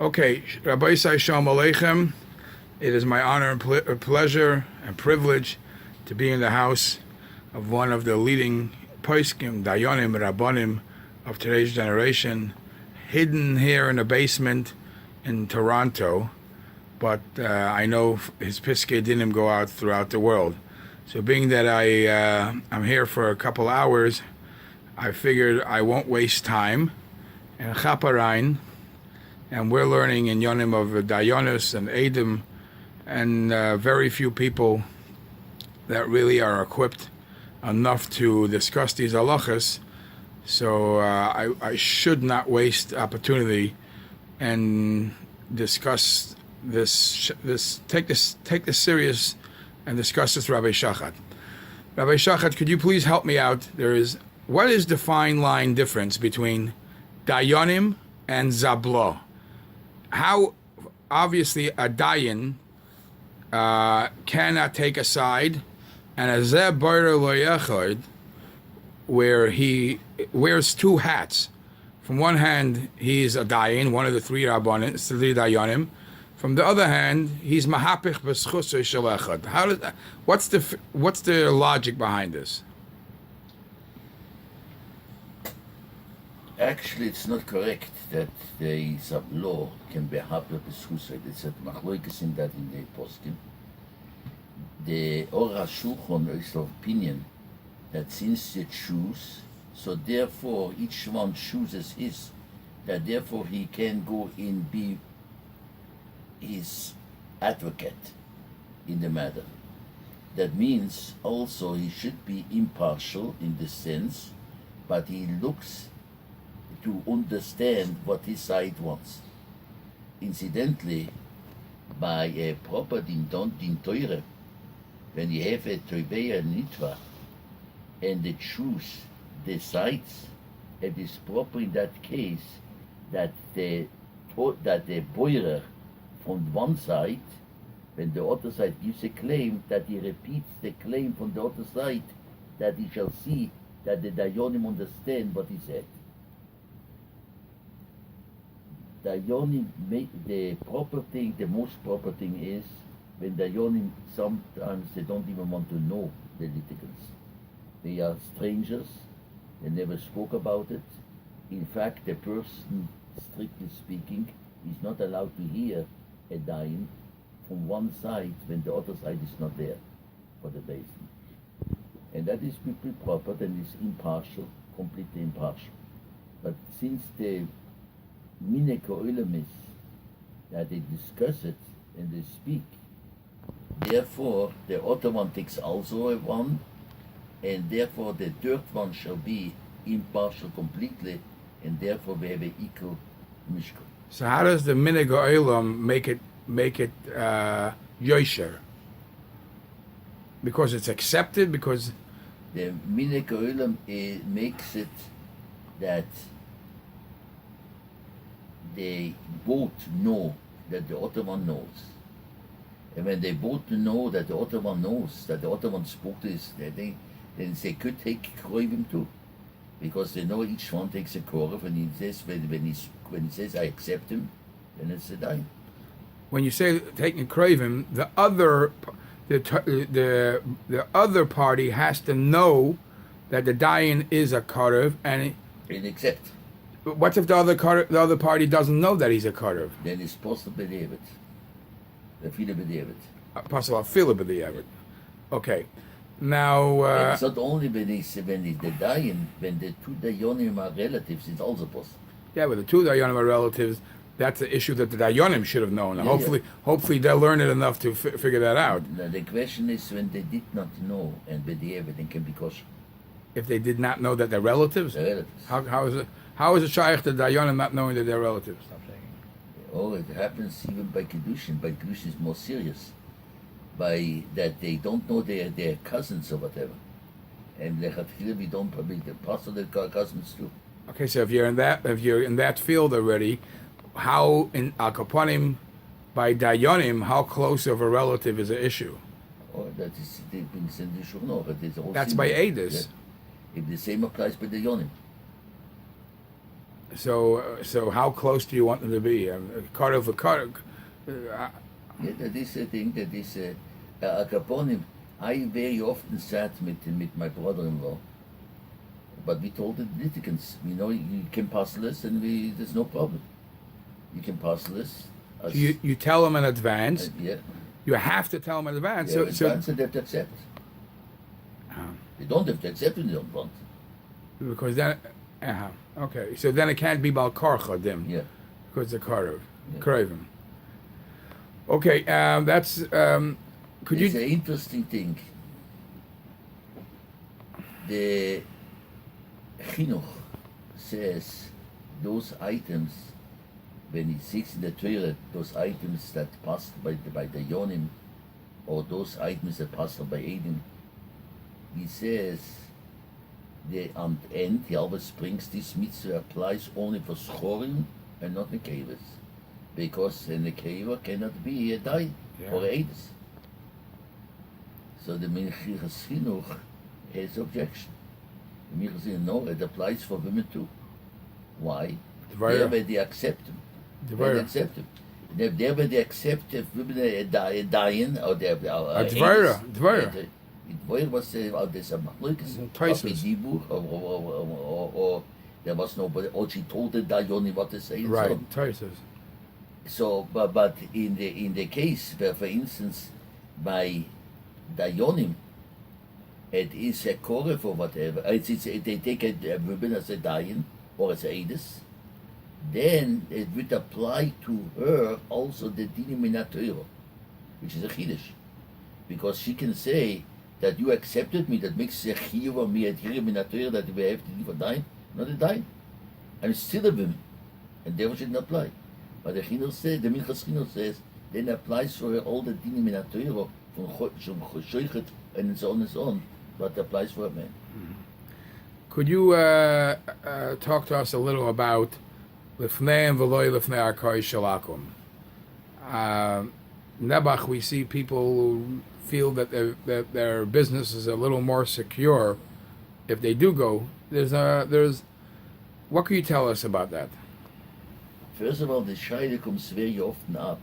Okay, Rabbi Shalom Aleichem. It is my honor and pleasure and privilege to be in the house of one of the leading Posek and Dayan Rabbanim of today's generation, hidden here in a basement in Toronto, but I know his Piskei Dinim go out throughout the world. So being that I'm here for a couple hours, I figured I won't waste time. And Chaparain, and we're learning in Yonim of Dayonus and Adam, and very few people that really are equipped enough to discuss these halachas. So I should not waste opportunity and discuss this. Take this serious and discuss this, Rabbi Schochet. Rabbi Schochet, could you please help me out? What is the fine line difference between Dayanim and Zablo? How obviously a Dayan cannot take a side, and a Zeh Boyer Lo Yechad, where he wears two hats. From one hand, he's a Dayan, one of the three Dayanim. From the other hand, he's Mahapich B'Schusay Shel Echad. What's the logic behind this? Actually, it's not correct that the Zablo can be happy with Schusay. It's a machloikes in that in the Poskim. The HaRav Shulchan is of opinion that since you choose, so therefore each one chooses his, that therefore he can go in be his advocate in the matter. That means also he should be impartial in the sense, but he looks to understand what his side wants. Incidentally, by a proper din teure, when you have a toiveya nitva, and they choose the sides, it is proper in that case that the boirer from one side, when the other side gives a claim, that he repeats the claim from the other side, that he shall see that the Dayanim understand what he said. Dayanim make the proper thing, the most proper thing is when Dayanim sometimes they don't even want to know the litigants. They are strangers, they never spoke about it. In fact, the person, strictly speaking, is not allowed to hear a Dayan from one side when the other side is not there for the basin. And that is pretty proper and is impartial, completely impartial. But since the Minek Oilam is that they discuss it and they speak, therefore the other one takes also a one, and therefore the third one shall be impartial completely, and therefore we have an equal mishkan. So how does the Minek Oilam make it yosher? Because it's accepted. Because the Minek Oilam makes it that they both know that the other one knows. And when they both know that the other one knows, that the other one spoke this, then they could take Kroivim too. Because they know each one takes a Korov, and he says, when he says, I accept him, then it's a Dayan. When you say taking Kroivim, the other party has to know that the Dayan is a Korov, and accept. What if the other party doesn't know that he's a Korov? Then it's possible to have it. The fila b'diavad. Possible fila b'diavad. Okay. Now. It's not only when it's the Dayan, when the two Dayanim are relatives, it's also possible. Yeah, but the two Dayanim are relatives. That's the issue that the Dayanim should have known. Yeah, hopefully they'll learn it enough to figure that out. Now, the question is when they did not know, and b'diavad, it can be kosher. If they did not know that they're relatives? They're relatives. How is it shaykh the Dayanim not knowing that they're relatives? Oh, it happens even by Kedushin. By Kedushin is more serious. By that they don't know their cousins or whatever. And we don't probably pass on their cousins too. Okay, so if you're in that field already, how in Al Kapanim by Dayanim, how close of a relative is an issue? Oh, that is in the Shulchan. That's by Edis. Yeah. If the same applies by Dayanim. So how close do you want them to be? A Karev, Yeah, that is a thing, that is a Kaponim. I very often sat with my brother-in-law, but we told the litigants, you can pass this and there's no problem. You can pass this. you tell them in advance. Yeah. You have to tell them in advance. Yeah, advance and they have to accept. They don't have to accept it, they don't want. Because then, okay. So then it can't be Bal Karcha Dim. Yeah. Because the Karev, Yeah. Karevim. Okay, that's. Could It's you? an interesting thing. The Chinuch says those items, when it seeks in the Torah, those items that passed by the Yonim, or those items that passed by Edim, he says, on the end, he always brings this mitzvah applies only for Schorim and not Nekevas. Because a Nekeva cannot be a Dayan or a Edis. So the Minchas Chinuch has objection. The Minchas Chinuch, no, it applies for women too. Why? There where they accept them. They accept them. There where they accept if women a Dayan or they're Dvara. It was there's a machlokes or there was nobody, or she told the Dayoni what to say. Right, Taisus. So, but in the case where, for instance, by Dayonim, it is a koref or whatever. They take a woman as a Dayan or as a Edis, then it would apply to her also the dinim min haTorah, which is a chiddush, because she can say that you accepted me. That makes a chiyuv of me a dinim min haTorah that we have to do for Dayan, not a Dayan. I'm still a woman, and therefore shouldn't apply. But the Chinuch says, the Minchas Chinuch says, then applies for her all the dinim min haTorah from Schochet and so on, but applies for a man. Could you talk to us a little about Lifnei and V'loi Lifnei Arkoi Shalakum? Nebuch, we see people who feel that their business is a little more secure if they do go. There's what can you tell us about that? First of all, the Shaila comes very often up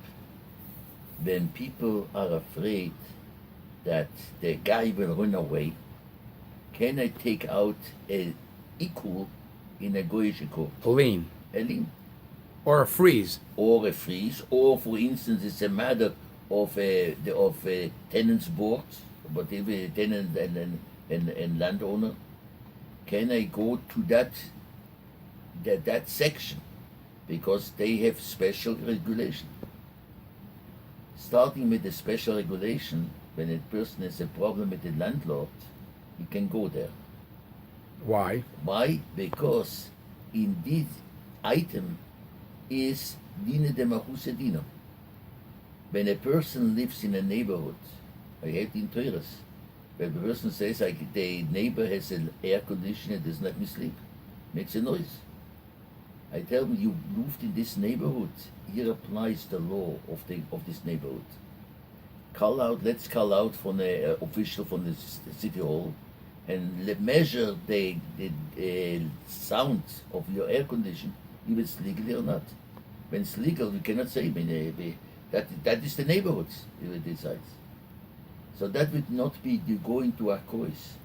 when people are afraid that the guy will run away. Can I take out a equal in a goyish court? A lien. A lien. Or a freeze. Or a freeze. Or, for instance, it's a matter of a tenant's board, whatever, a tenant and landowner. Can I go to that section? Because they have special regulation. Starting with the special regulation, when a person has a problem with the landlord, he can go there. Why? Why? Because in this item is dina de machuse dina. When a person lives in a neighborhood, I have in Torahs, when the person says the neighbor has an air conditioner, doesn't let me sleep, makes a noise. I tell them, you moved in this neighborhood. Here applies the law of this neighborhood. Let's call out from the official from the city hall, and measure the sound of your air condition, if it's legal or not. When it's legal, you cannot say that is the neighborhood. It decides. So that would not be you going to a course.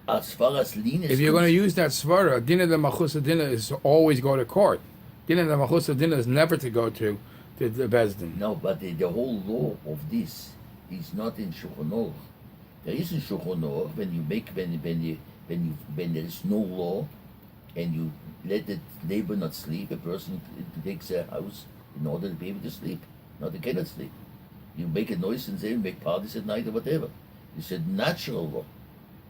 As far as lien is if you're going to use that svara, Dina de Machus Dina is to always go to court. Dina de Machus Dina is never to go to the Bezdin. No, but the whole law of this is not in Shulchan Aruch. There is in Shulchan Aruch when there is no law and you let the neighbor not sleep, a person takes a house in order to be able to sleep. No, they cannot sleep. You make a noise and say make parties at night or whatever. It's a natural law.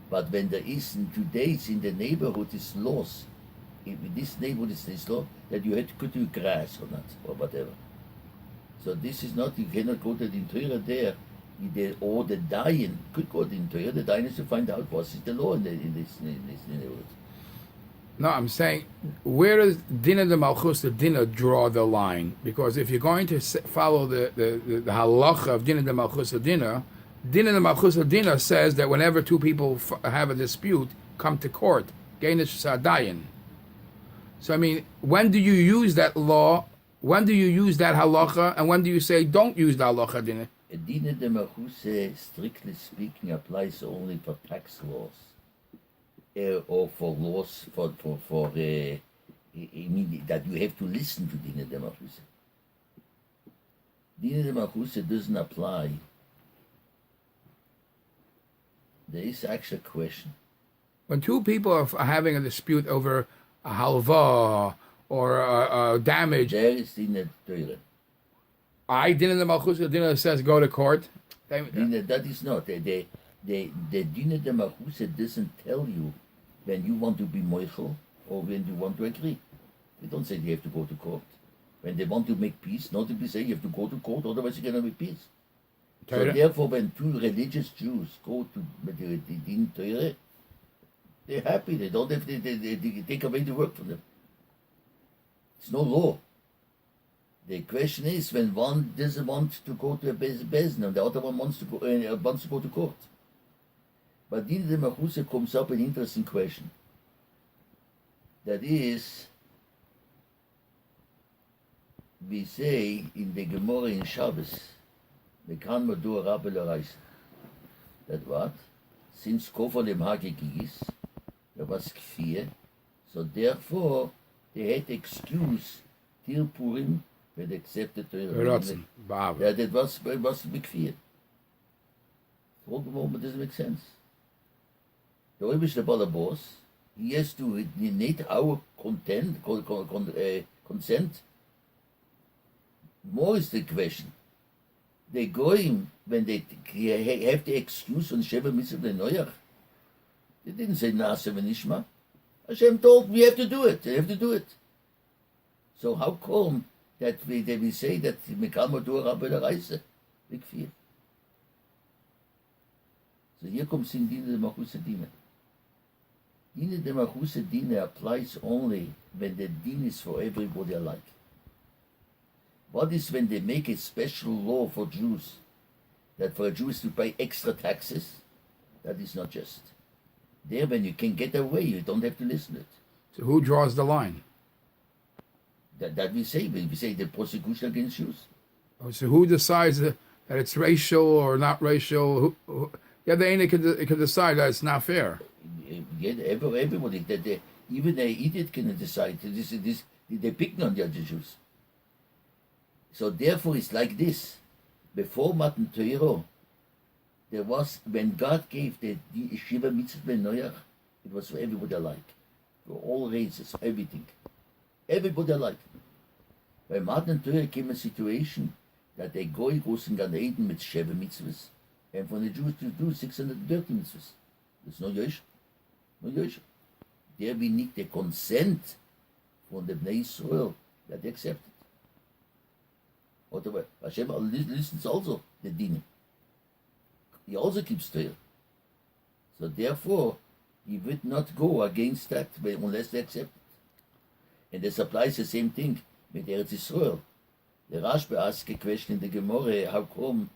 But when there is today's in the neighborhood is laws, in this neighborhood is this law that you had to cut your grass or not or whatever. So this is not, you cannot go to the interior there, or the Dayan could go to the interior. The Dayan is to find out what is the law in this neighborhood. No, I'm saying, where does Dina de Malchus the Dina draw the line? Because if you're going to follow the halacha of Dina de Malchus the Dina de Malchus the Dina says that whenever two people have a dispute, come to court, Dayonus Dayan. So I mean, when do you use that law? When do you use that halacha? And when do you say don't use the halacha din? Dine de Machuse, strictly speaking, applies only for tax laws, or for laws for I mean that you have to listen to Dine de Machuse. Dine de Machuse doesn't apply. There is actually a question. When two people are having a dispute over a halva or a damage, There is Dine Teure. I didn't the Malchus Dina says go to court. Dine, that is not. The Dine de Machuse doesn't tell you when you want to be moichel or when you want to agree. They don't say you have to go to court. When they want to make peace, not to be say you have to go to court, otherwise you cannot make peace. So therefore, when two religious Jews go to the Din Teure, they're happy. They don't have they take away the work from them. It's no law. The question is when one doesn't want to go to a bezin and the other one wants to go to court. But Din de Machuse comes up an interesting question. That is, we say in the Gemara in Shabbos, we can do a Rabbi Reise. That what? Since Kofar dem Hagegis, there was Kfir, so therefore they had excuse till Purim when they accepted the Yeah, that was Kfir. For the moment doesn't make sense. The Rebbe the Balabos, he has to need our consent. More is the question. They go in when they have the excuse on Sheva Mitzvah Neuach. They didn't say Nasa v'Nishma. Hashem told we have to do it. They have to do it. So how come that we say that Mikal Madur Rabbi Reise? Big fear. So here comes in Dine de Machuse Dine. Dine de Machuse Dine applies only when the Dine is for everybody alike. What is when they make a special law for Jews, that for Jews to pay extra taxes? That is not just. There, when you can get away, you don't have to listen to it. So who draws the line? That we say the prosecution against Jews. Oh, so who decides that it's racial or not racial? Yeah, the Aina can decide that it's not fair. Yeah, everybody, even an idiot can decide. They're picking on the other Jews. So therefore, it's like this. Before Matan Torah, there was, when God gave the Shiva Mitzvah Noach, it was for everybody alike. For all races, everything. Everybody alike. By Matan Torah came a situation that a Goy goes in Gan Eden with Shiva Mitzvahs, and for the Jews to do 630 Mitzvahs. That's no Yosh. No Yosh. There we need the consent from the Bnei Yisrael that they accept it. Whatever. Hashem listens also the Dine. He also keeps Torah. So therefore, he would not go against that unless they accept it. And this applies the same thing with Eretz Yisrael. The Rashba asked a question in the Gemara, how come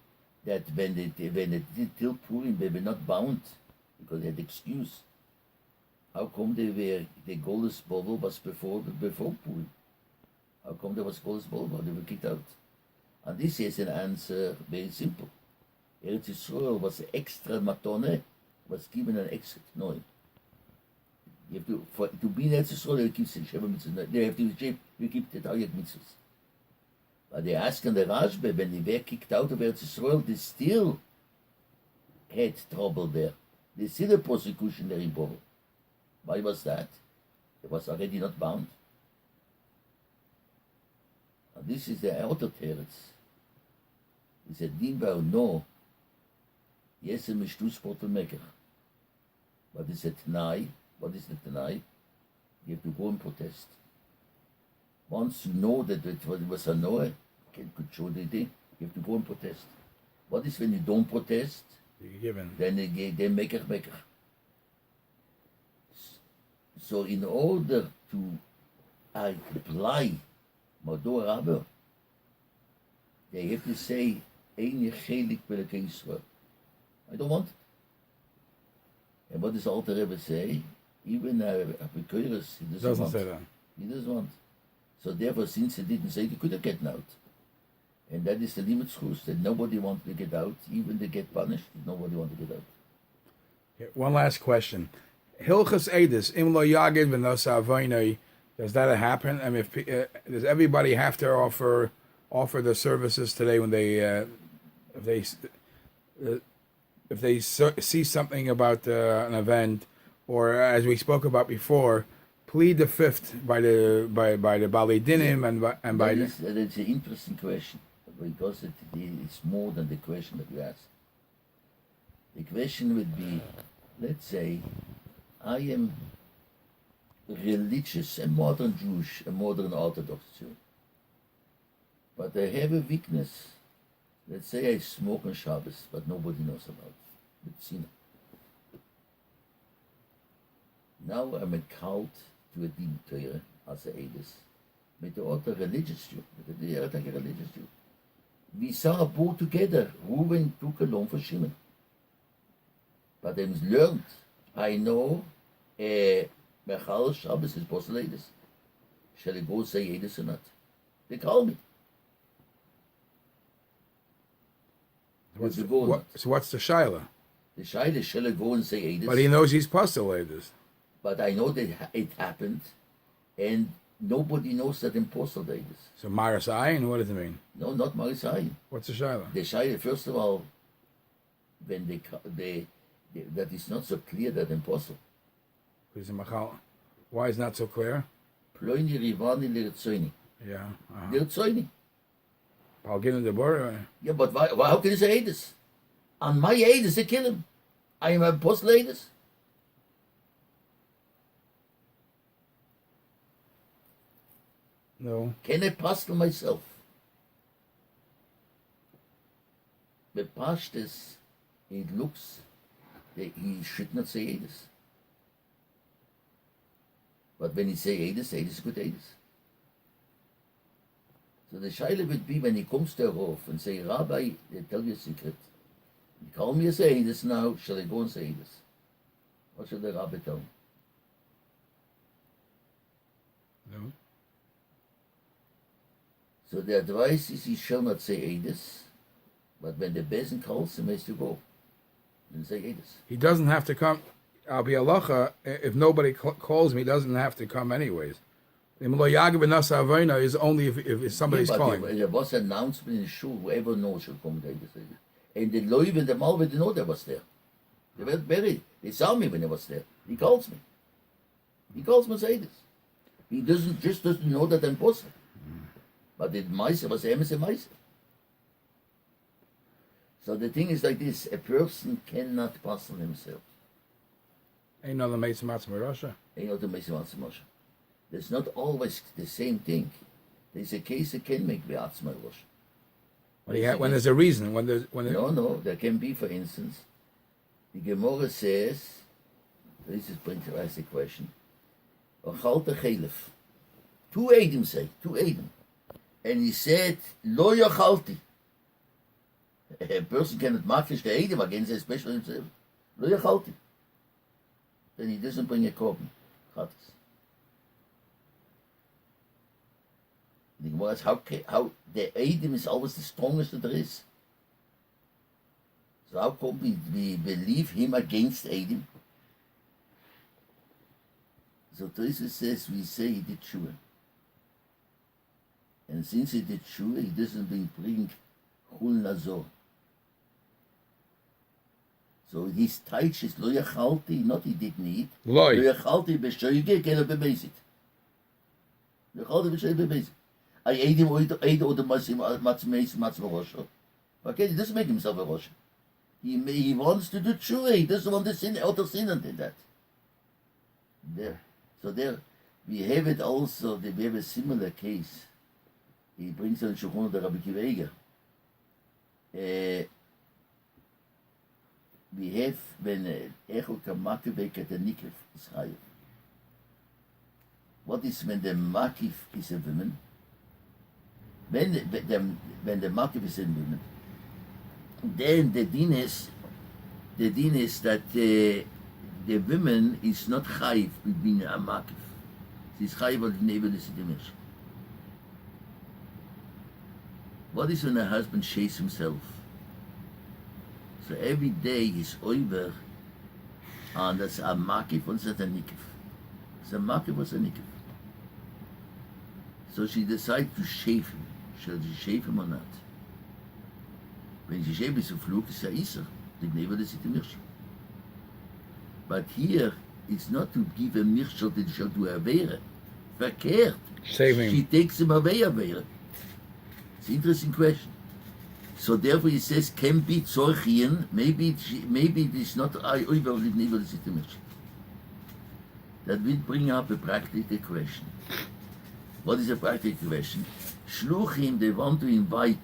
that when they did till Purim, they were not bound because they had excuse. How come the Golus Bovel was before Purim? How come there was Golus Bovel? They were kicked out. And this is an answer very simple. Eretz Yisrael was extra matone, was given an extra known. You have to be in Eretz Yisrael, you keep Sheva Mitzvah. They have to keep the Taryag Mitzvahs. But they asked in the Rashba, when they were kicked out of Eretz Yisrael, they still had trouble there. They still had persecution there in Bovel. Why was that? It was already not bound. And this is the outer teretz. He said, Din no. Yes, a mishtus potelmeker. What is a Tanai? What is the Tanai? You have to go and protest. Once you know that it was a Noah, could show the thing, you have to go and protest. What is when you don't protest? Then they make a maker. So in order to apply Mador Rabbe, they have to say, Ein Yechelik Belekei Yisrael. I don't want it. And what does Alter Rebbe say? Even a Bekoiris, he Doesn't want. say that. He doesn't want. So therefore, since he didn't say, he could have gotten out. And that is the limit schools, that nobody wanted to get out. Even they get punished, nobody wanted to get out. Okay, one last question. Hilchas Edis, Im lo yagid v'nosa avoinoi, does that happen? I mean, does everybody have to offer the services today when they if they see something about an event, or as we spoke about before, plead the fifth by the Bali Dinim and by the. That's an interesting question, because it's more than the question that you asked. The question would be, let's say, I am religious, a modern Jewish, a modern Orthodox Jew, but I have a weakness. Let's say I smoke on Shabbos, but nobody knows about it. It's, now I'm a cult to a din Torah as a Edis, with the other religious Jew, with the other religious Jew. We saw a boat together, Ruben took a loan for Shimon. But I learned, I know, Mechal Shabbos is Posel Edis. Shall I go say Edis or not? They call me. So what's the shaila? The shaila, shall I go and say Edis? But he knows he's Posel Edis. But I know that it happened, and nobody knows that in Posel Edis. So Maris Ayin, what does it mean? No, not Marisayin. What's the shaila? The shaila, first of all, when they that is not so clear that in Posel. Why is it not so clear? Ploini Rivani Lirtsoini. Yeah. Lirtsoini. I'll get in the border. Yeah, but why, how can you say Edis? On my Edis, they kill him. I am a Posel Edis. No. Can I pastel myself? The pashtas, it looks that he should not say Edis. But when he say Edis, Edis is good Edis. So the shaila would be when he comes to a roof and say, Rabbi, they tell you a secret. You call me as Edis now, shall I go and say Edis? What should the Rabbi tell me? No. So the advice is he shall not say Edis, but when the Bezin calls him, he has to go and say Edis. He doesn't have to come. I'll be halacha. If nobody calls me, he doesn't have to come anyways. Im lo yagid v'nosa avoinoi is only if somebody's calling. There was an announcement in the shul, whoever knows shall come to Edis. And the Loiv and the Malva, they know that was there. They were buried. They saw me when I was there. He calls me. He calls me and says Edis. He doesn't know that I'm possible. But the Meiser was Emes and Meiser. So the thing is like this, a person cannot puzzle himself. Ain't no Meiser Matzah Rasha. Ain't no Meiser Matzah Moshe. There's not always the same thing. There's a case that can make Be'atzma Rosh. When there's a reason, No, there can be, for instance, the Gemara says, this is brings to ask the question, Ochalta Chelef. Two Eidim say, and he said, Lo Yachalti. A person cannot makish the Eidim against a special himself. Lo Yachalti. Then he doesn't bring a korban. Chatas. The Gemara is how the Eidim is always the strongest that there is. So how come we believe him against Eidim? So Teresa says we say he did Shua. And since he did Shua, he doesn't bring Chul Nazor. So his taich is Lo Yachalti, not he didn't eat. Lo Yachalti b'shoige, kena b'mezit. Lo Yachalti b'shoige b'mezit. I ate him or the Matzah Rosh. Okay, he doesn't make himself a Rosh. He wants to do Shua, he doesn't want to sin, outer sin until that. There. So there, we have it also, we have a similar case. He brings on Shulchan the Rabbi Kiva. We have when Echel Kamakivek at the Nikif is higher. What is when the Makif is a woman? When the Makif is a woman, then the din is that the the woman is not chayiv being a makif. She's chayiv al neighbor the sitimish. What is when a husband shaves himself? So every day he's over, and that's a makif and that's a nikif. It's a makif and a nikif. So she decides to shave him. Shall she shave him or not? When she shaves him, it's a iser. The neighbor the sitimish. But here, it's not to give a mirchel that shall do a avera. Verkehrt. Saving. She takes him away avera. It's an interesting question. So therefore he says, can be tzorchien, maybe it is not over the neighbor the sitimish. That will bring up a practical question. What is a practical question? Shluchim, they want to invite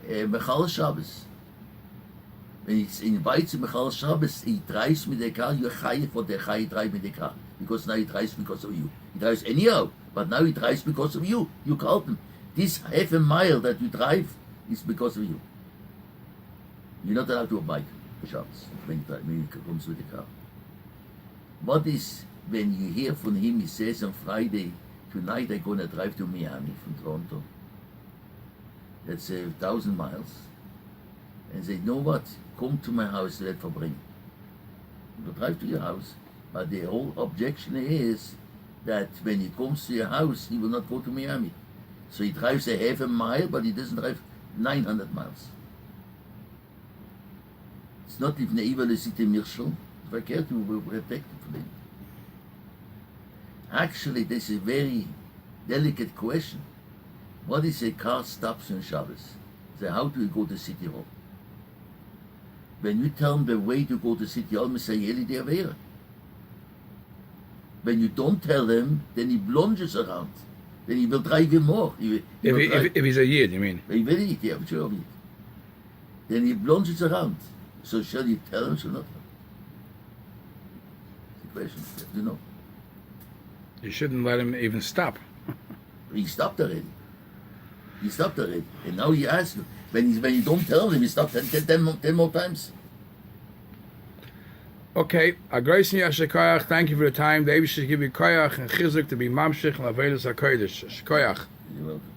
Mechal Shabbos. When he invites Mechal Shabbos, he drives with the car, you're chayiv for the chayiv drive with the car. Because now he drives because of you. He drives anyhow, but now he drives because of you. You called him. This half a mile that you drive is because of you. You're not allowed to have a bike for Shabbos when he comes with the car. What is when you hear from him, he says on Friday, tonight I'm going to drive to Miami from Toronto. That's 1,000 miles. And say, you know what? Come to my house, let verbringen. We'll drive to your house. But the whole objection is that when he comes to your house, he will not go to Miami. So he drives a half a mile, but he doesn't drive 900 miles. It's not if neighbor the city Mirschel. It's verkehrt, we will protect it for them. Actually, this is a very delicate question. What is a car stops on Shabbos? So how do you go to City Hall? When you tell him the way to go to City Hall, you say, Yeli de Avera. When you don't tell him, then he plunges around. Then he will drive you more. If he's a yid, you mean? He will eat, yeah, sure. Then he plunges around. So shall you tell him, shall not? It's the question, you have to know. You shouldn't let him even stop. He stopped already. And now he asks you. When you don't tell him, he stopped 10 more times. Okay, Agraisen Yashikoyach, thank you for the time. David should give you koyach and chizuk to be mamshich and avelis hakodesh. Shikoyach. You're welcome.